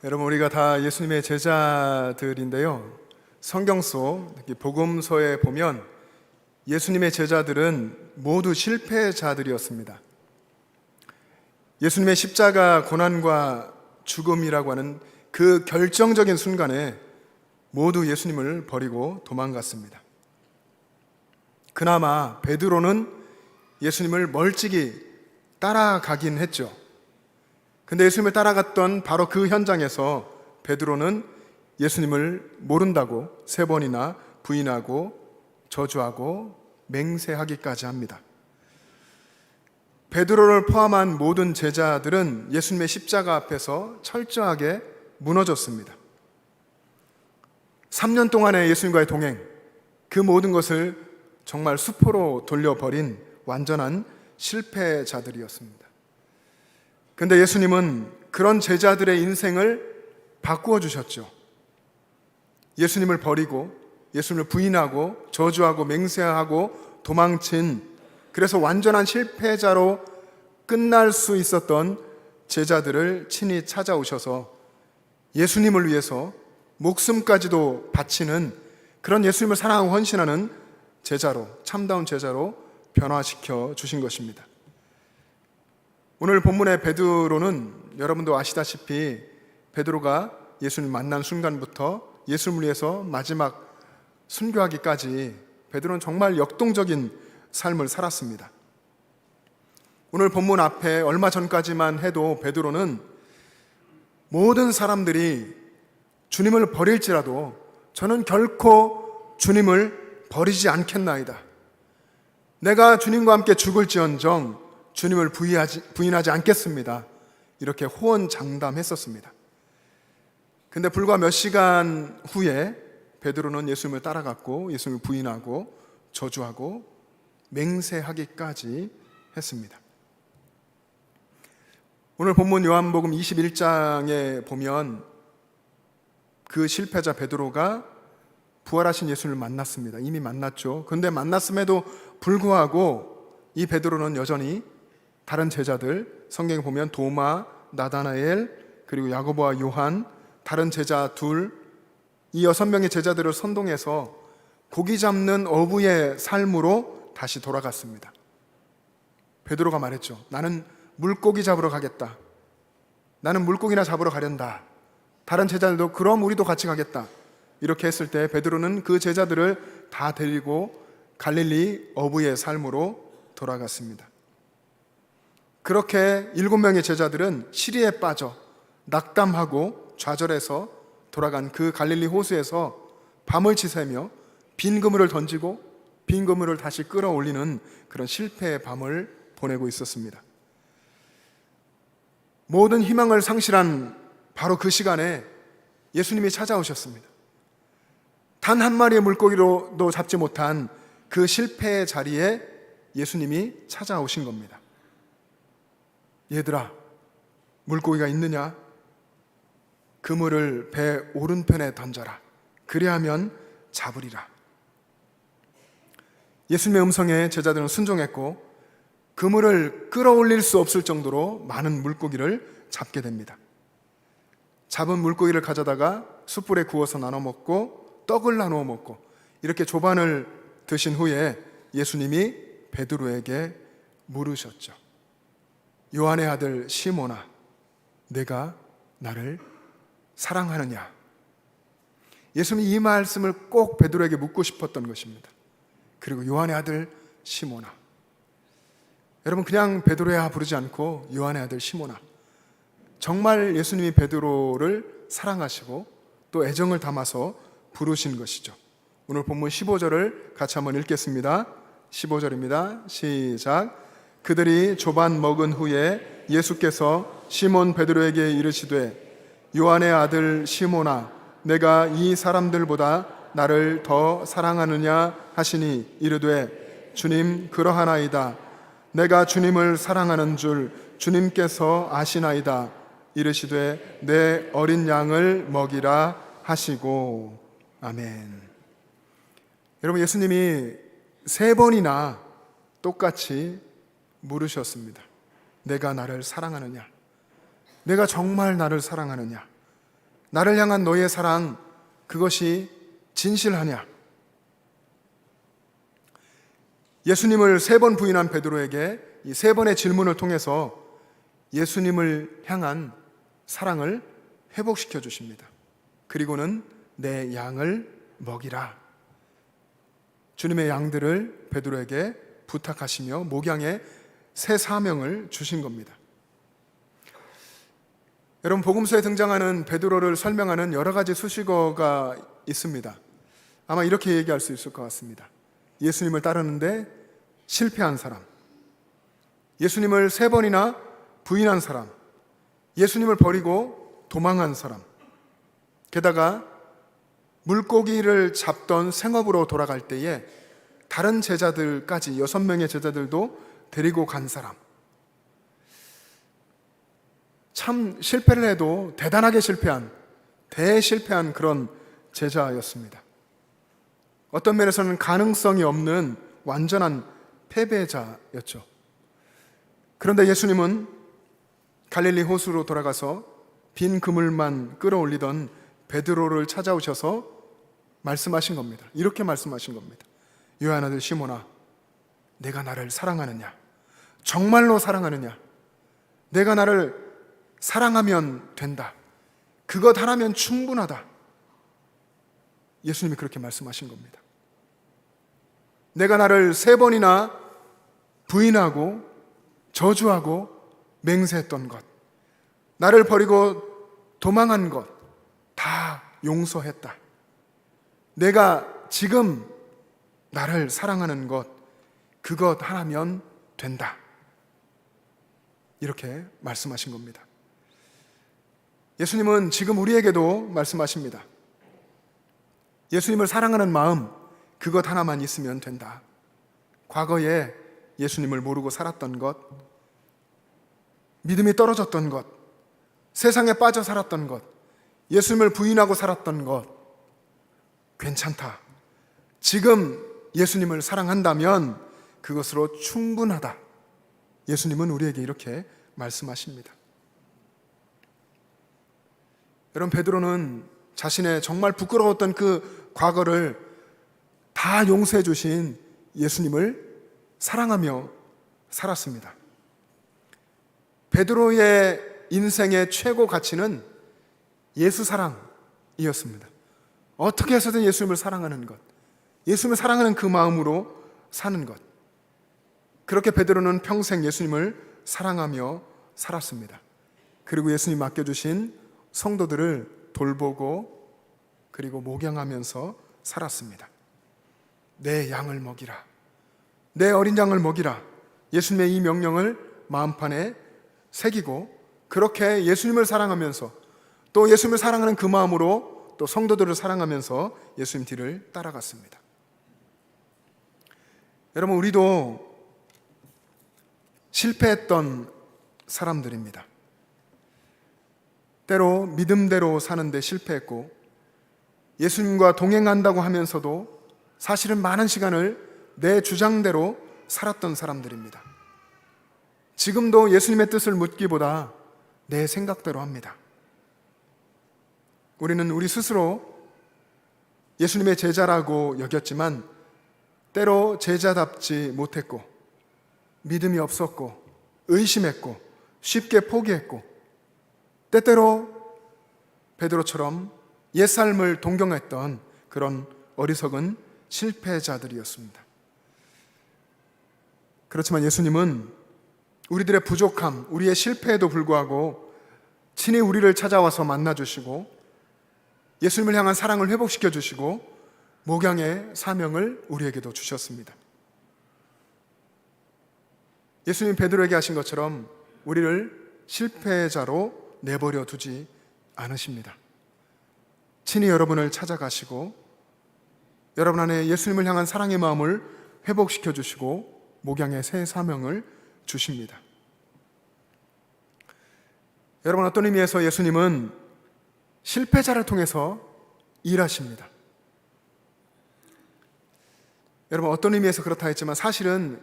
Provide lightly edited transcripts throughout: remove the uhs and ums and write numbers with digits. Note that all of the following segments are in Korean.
여러분, 우리가 다 예수님의 제자들인데요, 성경 속 복음서에 보면 예수님의 제자들은 모두 실패자들이었습니다. 예수님의 십자가 고난과 죽음이라고 하는 그 결정적인 순간에 모두 예수님을 버리고 도망갔습니다. 그나마 베드로는 예수님을 멀찍이 따라가긴 했죠. 근데 예수님을 따라갔던 바로 그 현장에서 베드로는 예수님을 모른다고 3번이나 부인하고 저주하고 맹세하기까지 합니다. 베드로를 포함한 모든 제자들은 예수님의 십자가 앞에서 철저하게 무너졌습니다. 3년 동안의 예수님과의 동행, 그 모든 것을 정말 수포로 돌려버린 완전한 실패자들이었습니다. 근데 예수님은 그런 제자들의 인생을 바꾸어 주셨죠. 예수님을 버리고 예수님을 부인하고 저주하고 맹세하고 도망친, 그래서 완전한 실패자로 끝날 수 있었던 제자들을 친히 찾아오셔서 예수님을 위해서 목숨까지도 바치는 그런 예수님을 사랑하고 헌신하는 제자로, 참다운 제자로 변화시켜 주신 것입니다. 오늘 본문의 베드로는 여러분도 아시다시피 베드로가 예수님 만난 순간부터 예수님을 위해서 마지막 순교하기까지 베드로는 정말 역동적인 삶을 살았습니다. 오늘 본문 앞에 얼마 전까지만 해도 베드로는 모든 사람들이 주님을 버릴지라도 저는 결코 주님을 버리지 않겠나이다. 내가 주님과 함께 죽을지언정 주님을 부인하지 않겠습니다. 이렇게 호언장담했었습니다. 근데 불과 몇 시간 후에 베드로는 예수님을 따라갔고 예수님을 부인하고 저주하고 맹세하기까지 했습니다. 오늘 본문 요한복음 21장에 보면 그 실패자 베드로가 부활하신 예수님을 만났습니다. 이미 만났죠. 그런데 만났음에도 불구하고 이 베드로는 여전히 다른 제자들, 성경에 보면 도마, 나다나엘, 그리고 야고보와 요한, 다른 제자 둘, 이 6명의 제자들을 선동해서 고기 잡는 어부의 삶으로 다시 돌아갔습니다. 베드로가 말했죠. 나는 물고기 잡으러 가겠다. 나는 물고기나 잡으러 가련다. 다른 제자들도 그럼 우리도 같이 가겠다. 이렇게 했을 때 베드로는 그 제자들을 다 데리고 갈릴리 어부의 삶으로 돌아갔습니다. 그렇게 7명의 제자들은 시리에 빠져 낙담하고 좌절해서 돌아간 그 갈릴리 호수에서 밤을 지새며 빈 그물을 던지고 빈 그물을 다시 끌어올리는 그런 실패의 밤을 보내고 있었습니다. 모든 희망을 상실한 바로 그 시간에 예수님이 찾아오셨습니다. 단 한 마리의 물고기로도 잡지 못한 그 실패의 자리에 예수님이 찾아오신 겁니다. 얘들아, 물고기가 있느냐? 그물을 배 오른편에 던져라. 그리하면 잡으리라. 예수님의 음성에 제자들은 순종했고 그물을 끌어올릴 수 없을 정도로 많은 물고기를 잡게 됩니다. 잡은 물고기를 가져다가 숯불에 구워서 나눠 먹고 떡을 나누어 먹고 이렇게 조반을 드신 후에 예수님이 베드로에게 물으셨죠. 요한의 아들 시몬아, 내가 나를 사랑하느냐? 예수님이 이 말씀을 꼭 베드로에게 묻고 싶었던 것입니다. 그리고 요한의 아들 시몬아, 여러분 그냥 베드로야 부르지 않고 요한의 아들 시몬아, 정말 예수님이 베드로를 사랑하시고 또 애정을 담아서 부르신 것이죠. 오늘 본문 15절을 같이 한번 읽겠습니다. 15절입니다. 시작. 그들이 조반 먹은 후에 예수께서 시몬 베드로에게 이르시되 요한의 아들 시몬아, 내가 이 사람들보다 나를 더 사랑하느냐 하시니 이르되 주님 그러하나이다. 내가 주님을 사랑하는 줄 주님께서 아시나이다. 이르시되 내 어린 양을 먹이라 하시고. 아멘. 여러분, 예수님이 3번이나 똑같이 물으셨습니다. 내가 나를 사랑하느냐? 내가 정말 나를 사랑하느냐? 나를 향한 너의 사랑, 그것이 진실하냐? 예수님을 3번 부인한 베드로에게 이 3번의 질문을 통해서 예수님을 향한 사랑을 회복시켜 주십니다. 그리고는 내 양을 먹이라. 주님의 양들을 베드로에게 부탁하시며 목양의 새 사명을 주신 겁니다. 여러분, 복음서에 등장하는 베드로를 설명하는 여러 가지 수식어가 있습니다. 아마 이렇게 얘기할 수 있을 것 같습니다. 예수님을 따르는데 실패한 사람, 예수님을 3번이나 부인한 사람, 예수님을 버리고 도망한 사람, 게다가 물고기를 잡던 생업으로 돌아갈 때에 다른 제자들까지 6명의 제자들도 데리고 간 사람. 참 실패를 해도 대단하게 실패한, 대실패한 그런 제자였습니다. 어떤 면에서는 가능성이 없는 완전한 패배자였죠. 그런데 예수님은 갈릴리 호수로 돌아가서 빈 그물만 끌어올리던 베드로를 찾아오셔서 말씀하신 겁니다. 이렇게 말씀하신 겁니다. 요한 아들 시몬아, 내가 나를 사랑하느냐? 정말로 사랑하느냐? 내가 나를 사랑하면 된다. 그것 하나면 충분하다. 예수님이 그렇게 말씀하신 겁니다. 내가 나를 3번이나 부인하고 저주하고 맹세했던 것, 나를 버리고 도망한 것 다 용서했다. 내가 지금 나를 사랑하는 것, 그것 하나면 된다. 이렇게 말씀하신 겁니다. 예수님은 지금 우리에게도 말씀하십니다. 예수님을 사랑하는 마음, 그것 하나만 있으면 된다. 과거에 예수님을 모르고 살았던 것, 믿음이 떨어졌던 것, 세상에 빠져 살았던 것, 예수님을 부인하고 살았던 것, 괜찮다. 지금 예수님을 사랑한다면 그것으로 충분하다. 예수님은 우리에게 이렇게 말씀하십니다. 여러분, 베드로는 자신의 정말 부끄러웠던 그 과거를 다 용서해 주신 예수님을 사랑하며 살았습니다. 베드로의 인생의 최고 가치는 예수 사랑이었습니다. 어떻게 해서든 예수님을 사랑하는 것, 예수님을 사랑하는 그 마음으로 사는 것. 그렇게 베드로는 평생 예수님을 사랑하며 살았습니다. 그리고 예수님 맡겨주신 성도들을 돌보고 그리고 목양하면서 살았습니다. 내 양을 먹이라, 내 어린 양을 먹이라. 예수님의 이 명령을 마음판에 새기고 그렇게 예수님을 사랑하면서 또 예수님을 사랑하는 그 마음으로 또 성도들을 사랑하면서 예수님 뒤를 따라갔습니다. 여러분, 우리도 실패했던 사람들입니다. 때로 믿음대로 사는데 실패했고 예수님과 동행한다고 하면서도 사실은 많은 시간을 내 주장대로 살았던 사람들입니다. 지금도 예수님의 뜻을 묻기보다 내 생각대로 합니다. 우리는 우리 스스로 예수님의 제자라고 여겼지만 때로 제자답지 못했고 믿음이 없었고 의심했고 쉽게 포기했고 때때로 베드로처럼 옛삶을 동경했던 그런 어리석은 실패자들이었습니다. 그렇지만 예수님은 우리들의 부족함, 우리의 실패에도 불구하고 친히 우리를 찾아와서 만나주시고 예수님을 향한 사랑을 회복시켜 주시고 목양의 사명을 우리에게도 주셨습니다. 예수님 베드로에게 하신 것처럼 우리를 실패자로 내버려 두지 않으십니다. 친히 여러분을 찾아가시고 여러분 안에 예수님을 향한 사랑의 마음을 회복시켜 주시고 목양의 새 사명을 주십니다. 여러분, 어떤 의미에서 예수님은 실패자를 통해서 일하십니다. 여러분, 어떤 의미에서 그렇다 했지만 사실은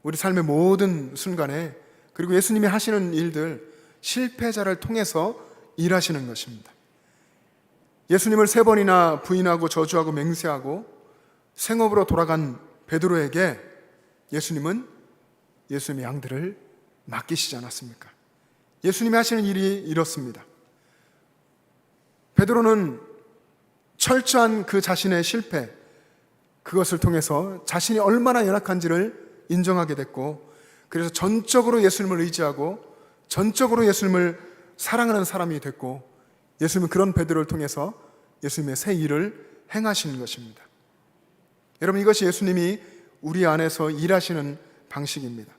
우리 삶의 모든 순간에 그리고 예수님이 하시는 일들 실패자를 통해서 일하시는 것입니다. 예수님을 3번이나 부인하고 저주하고 맹세하고 생업으로 돌아간 베드로에게 예수님은 예수님의 양들을 맡기시지 않았습니까? 예수님이 하시는 일이 이렇습니다. 베드로는 철저한 그 자신의 실패, 그것을 통해서 자신이 얼마나 연약한지를 인정하게 됐고, 그래서 전적으로 예수님을 의지하고 전적으로 예수님을 사랑하는 사람이 됐고, 예수님은 그런 베드로를 통해서 예수님의 새 일을 행하시는 것입니다. 여러분, 이것이 예수님이 우리 안에서 일하시는 방식입니다.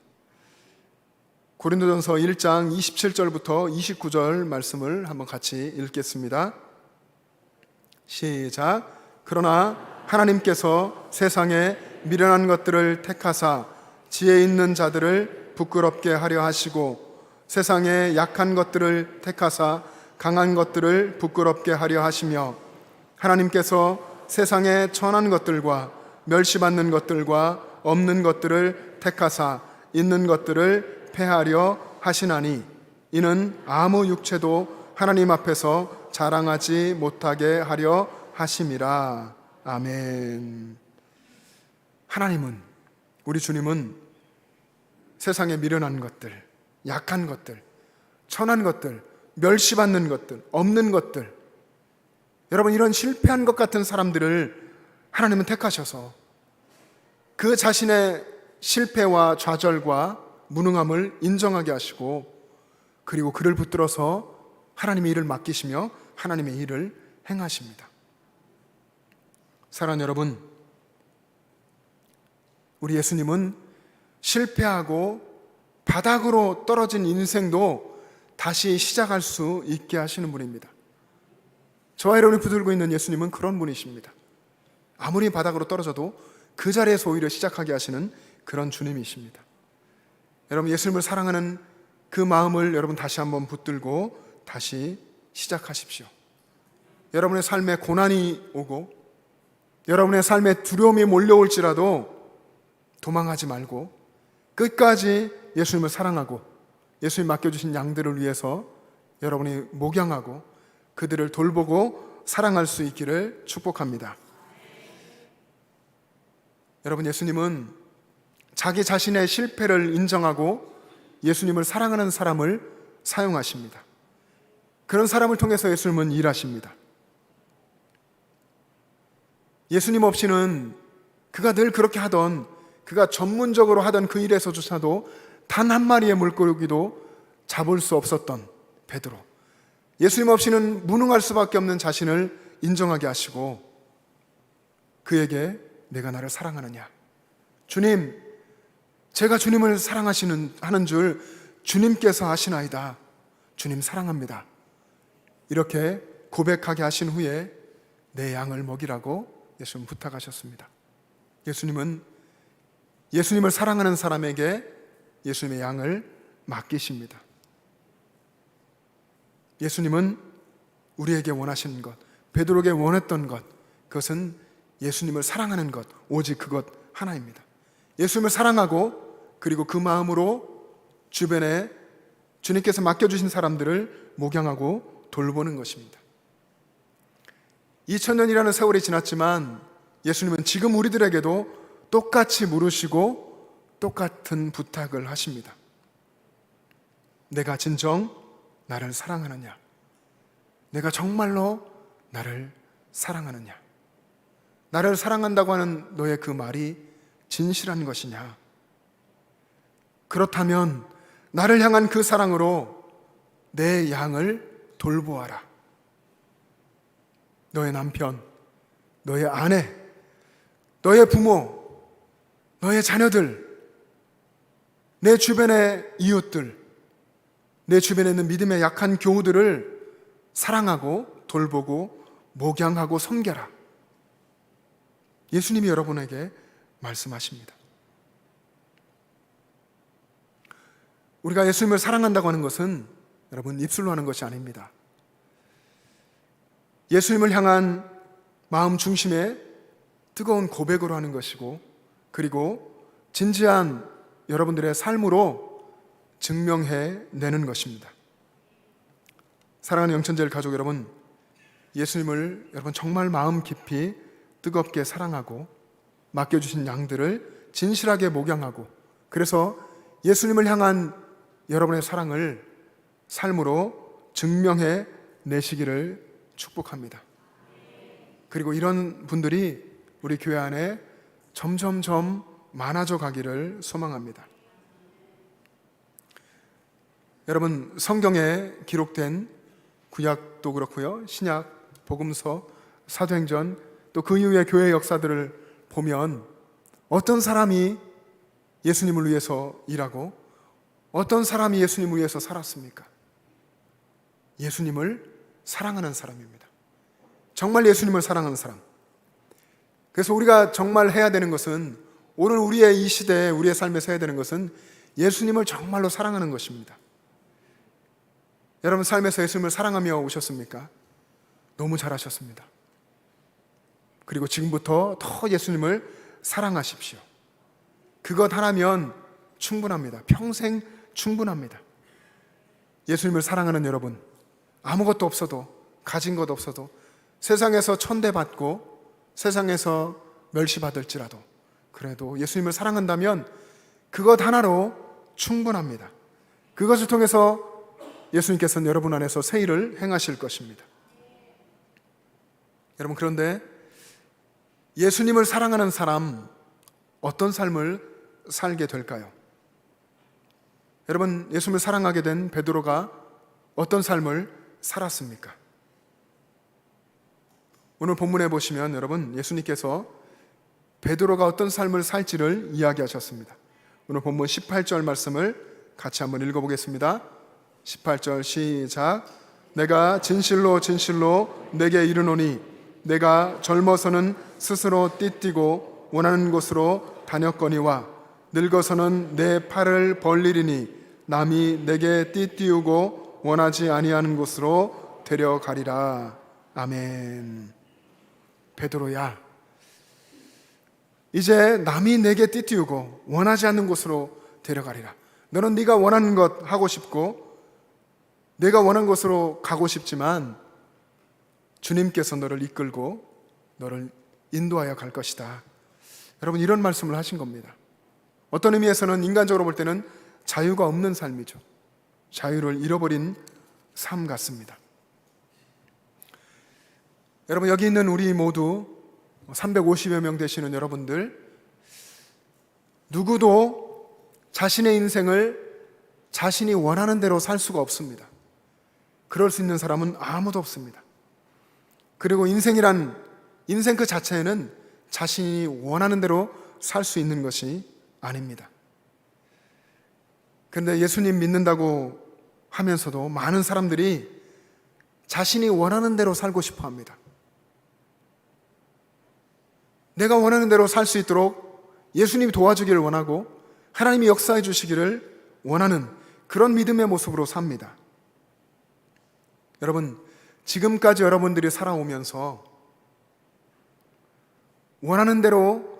고린도전서 1장 27절부터 29절 말씀을 한번 같이 읽겠습니다. 시작. 그러나 하나님께서 세상에 미련한 것들을 택하사 지혜 있는 자들을 부끄럽게 하려 하시고, 세상에 약한 것들을 택하사 강한 것들을 부끄럽게 하려 하시며, 하나님께서 세상에 천한 것들과 멸시받는 것들과 없는 것들을 택하사 있는 것들을 패하려 하시나니, 이는 아무 육체도 하나님 앞에서 자랑하지 못하게 하려 하심이라. 아멘. 하나님은, 우리 주님은 세상에 미련한 것들, 약한 것들, 천한 것들, 멸시받는 것들, 없는 것들, 여러분, 이런 실패한 것 같은 사람들을 하나님은 택하셔서 그 자신의 실패와 좌절과 무능함을 인정하게 하시고, 그리고 그를 붙들어서 하나님의 일을 맡기시며 하나님의 일을 행하십니다. 사랑하는 여러분, 우리 예수님은 실패하고 바닥으로 떨어진 인생도 다시 시작할 수 있게 하시는 분입니다. 저와 여러분이 붙들고 있는 예수님은 그런 분이십니다. 아무리 바닥으로 떨어져도 그 자리에서 오히려 시작하게 하시는 그런 주님이십니다. 여러분, 예수님을 사랑하는 그 마음을 여러분 다시 한번 붙들고 다시 시작하십시오. 여러분의 삶에 고난이 오고 여러분의 삶에 두려움이 몰려올지라도 도망하지 말고 끝까지 예수님을 사랑하고 예수님 맡겨주신 양들을 위해서 여러분이 목양하고 그들을 돌보고 사랑할 수 있기를 축복합니다. 여러분, 예수님은 자기 자신의 실패를 인정하고 예수님을 사랑하는 사람을 사용하십니다. 그런 사람을 통해서 예수님은 일하십니다. 예수님 없이는 그가 늘 그렇게 하던, 그가 전문적으로 하던 그 일에서조차도 단 한 마리의 물고기도 잡을 수 없었던 베드로, 예수님 없이는 무능할 수밖에 없는 자신을 인정하게 하시고 그에게 내가 나를 사랑하느냐, 주님, 제가 주님을 하는 줄 주님께서 아시나이다, 주님 사랑합니다, 이렇게 고백하게 하신 후에 내 양을 먹이라고 예수님 부탁하셨습니다. 예수님은 예수님을 사랑하는 사람에게 예수님의 양을 맡기십니다. 예수님은 우리에게 원하시는 것, 베드로에게 원했던 것, 그것은 예수님을 사랑하는 것, 오직 그것 하나입니다. 예수님을 사랑하고 그리고 그 마음으로 주변에 주님께서 맡겨주신 사람들을 목양하고 돌보는 것입니다. 2000년이라는 세월이 지났지만 예수님은 지금 우리들에게도 똑같이 물으시고 똑같은 부탁을 하십니다. 내가 진정 나를 사랑하느냐? 내가 정말로 나를 사랑하느냐? 나를 사랑한다고 하는 너의 그 말이 진실한 것이냐? 그렇다면 나를 향한 그 사랑으로 내 양을 돌보아라. 너의 남편, 너의 아내, 너의 부모, 너의 자녀들, 내 주변의 이웃들, 내 주변에 있는 믿음의 약한 교우들을 사랑하고 돌보고 목양하고 섬겨라. 예수님이 여러분에게 말씀하십니다. 우리가 예수님을 사랑한다고 하는 것은 여러분 입술로 하는 것이 아닙니다. 예수님을 향한 마음 중심에 뜨거운 고백으로 하는 것이고, 그리고 진지한 여러분들의 삶으로 증명해 내는 것입니다. 사랑하는 영천제일 가족 여러분, 예수님을 여러분 정말 마음 깊이 뜨겁게 사랑하고 맡겨주신 양들을 진실하게 목양하고, 그래서 예수님을 향한 여러분의 사랑을 삶으로 증명해 내시기를 축복합니다. 그리고 이런 분들이 우리 교회 안에 점점점 많아져 가기를 소망합니다. 여러분, 성경에 기록된 구약도 그렇고요, 신약, 복음서, 사도행전, 또 그 이후의 교회 역사들을 보면 어떤 사람이 예수님을 위해서 일하고 어떤 사람이 예수님을 위해서 살았습니까? 예수님을 사랑하는 사람입니다. 정말 예수님을 사랑하는 사람. 그래서 우리가 정말 해야 되는 것은, 오늘 우리의 이 시대에 우리의 삶에서 해야 되는 것은 예수님을 정말로 사랑하는 것입니다. 여러분, 삶에서 예수님을 사랑하며 오셨습니까? 너무 잘하셨습니다. 그리고 지금부터 더 예수님을 사랑하십시오. 그것 하나면 충분합니다. 평생 충분합니다. 예수님을 사랑하는 여러분, 아무것도 없어도, 가진 것 없어도, 세상에서 천대받고 세상에서 멸시받을지라도, 그래도 예수님을 사랑한다면 그것 하나로 충분합니다. 그것을 통해서 예수님께서는 여러분 안에서 새 일을 행하실 것입니다. 여러분, 그런데 예수님을 사랑하는 사람, 어떤 삶을 살게 될까요? 여러분, 예수님을 사랑하게 된 베드로가 어떤 삶을 살았습니까? 오늘 본문에 보시면 여러분, 예수님께서 베드로가 어떤 삶을 살지를 이야기하셨습니다. 오늘 본문 18절 말씀을 같이 한번 읽어보겠습니다. 18절 시작. 내가 진실로 진실로 내게 이르노니 내가 젊어서는 스스로 띠뛰고 원하는 곳으로 다녔거니와 늙어서는 내 팔을 벌리리니 남이 내게 띠띠우고 원하지 아니하는 곳으로 데려가리라. 아멘. 베드로야, 이제 남이 내게 띠띠우고 원하지 않는 곳으로 데려가리라. 너는 네가 원하는 것 하고 싶고 내가 원하는 곳으로 가고 싶지만 주님께서 너를 이끌고 너를 인도하여 갈 것이다. 여러분, 이런 말씀을 하신 겁니다. 어떤 의미에서는 인간적으로 볼 때는 자유가 없는 삶이죠. 자유를 잃어버린 삶 같습니다. 여러분, 여기 있는 우리 모두 350여 명 되시는 여러분들, 누구도 자신의 인생을 자신이 원하는 대로 살 수가 없습니다. 그럴 수 있는 사람은 아무도 없습니다. 그리고 인생 그 자체에는 자신이 원하는 대로 살 수 있는 것이 아닙니다. 그런데 예수님 믿는다고 하면서도 많은 사람들이 자신이 원하는 대로 살고 싶어 합니다. 내가 원하는 대로 살 수 있도록 예수님이 도와주기를 원하고 하나님이 역사해 주시기를 원하는 그런 믿음의 모습으로 삽니다. 여러분, 지금까지 여러분들이 살아오면서 원하는 대로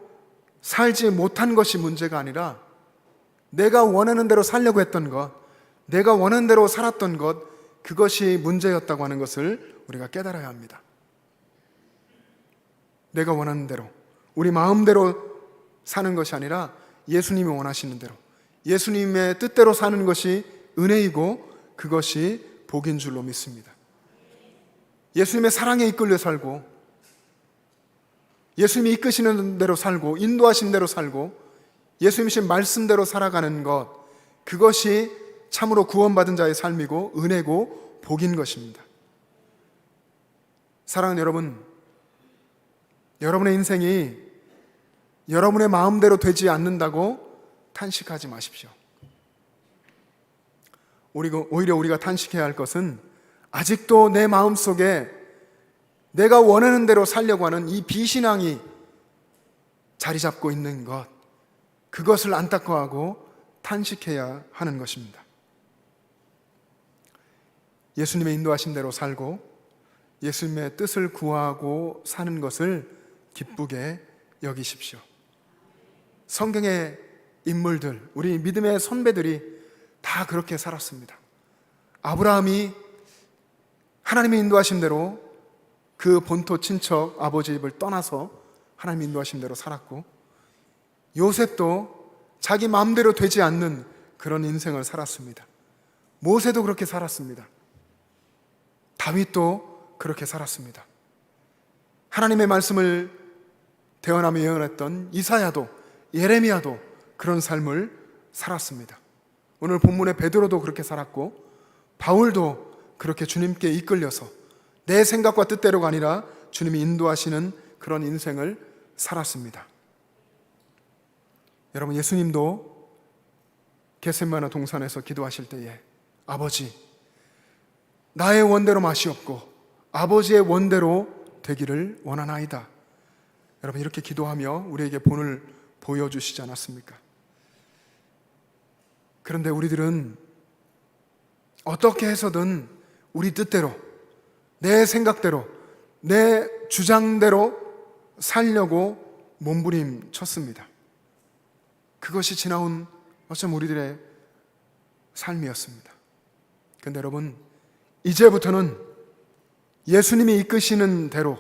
살지 못한 것이 문제가 아니라 내가 원하는 대로 살려고 했던 것, 내가 원하는 대로 살았던 것, 그것이 문제였다고 하는 것을 우리가 깨달아야 합니다. 내가 원하는 대로, 우리 마음대로 사는 것이 아니라 예수님이 원하시는 대로, 예수님의 뜻대로 사는 것이 은혜이고 그것이 복인 줄로 믿습니다. 예수님의 사랑에 이끌려 살고 예수님이 이끄시는 대로 살고 인도하신 대로 살고 예수님이신 말씀대로 살아가는 것, 그것이 참으로 구원받은 자의 삶이고 은혜고 복인 것입니다. 사랑하는 여러분, 여러분의 인생이 여러분의 마음대로 되지 않는다고 탄식하지 마십시오. 오히려 우리가 탄식해야 할 것은 아직도 내 마음속에 내가 원하는 대로 살려고 하는 이 비신앙이 자리 잡고 있는 것, 그것을 안타까워하고 탄식해야 하는 것입니다. 예수님의 인도하신 대로 살고 예수님의 뜻을 구하고 사는 것을 기쁘게 여기십시오. 성경의 인물들, 우리 믿음의 선배들이 다 그렇게 살았습니다. 아브라함이 하나님의 인도하신 대로 그 본토 친척 아버지 집을 떠나서 하나님 인도하신 대로 살았고, 요셉도 자기 마음대로 되지 않는 그런 인생을 살았습니다. 모세도 그렇게 살았습니다. 다윗도 그렇게 살았습니다. 하나님의 말씀을 대언하며 예언했던 이사야도, 예레미야도 그런 삶을 살았습니다. 오늘 본문의 베드로도 그렇게 살았고, 바울도 그렇게 주님께 이끌려서 내 생각과 뜻대로가 아니라 주님이 인도하시는 그런 인생을 살았습니다. 여러분, 예수님도 겟세마네 동산에서 기도하실 때에 아버지, 나의 원대로 마시옵고 아버지의 원대로 되기를 원하나이다. 여러분, 이렇게 기도하며 우리에게 본을 보여주시지 않았습니까? 그런데 우리들은 어떻게 해서든 우리 뜻대로, 내 생각대로, 내 주장대로 살려고 몸부림 쳤습니다. 그것이 지나온 어쩜 우리들의 삶이었습니다. 그런데 여러분, 이제부터는 예수님이 이끄시는 대로,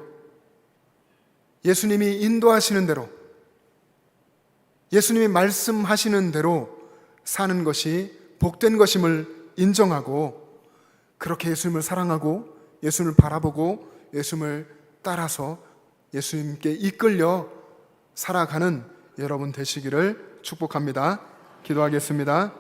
예수님이 인도하시는 대로, 예수님이 말씀하시는 대로 사는 것이 복된 것임을 인정하고, 그렇게 예수님을 사랑하고 예수님을 바라보고 예수님을 따라서 예수님께 이끌려 살아가는 여러분 되시기를 축복합니다. 기도하겠습니다.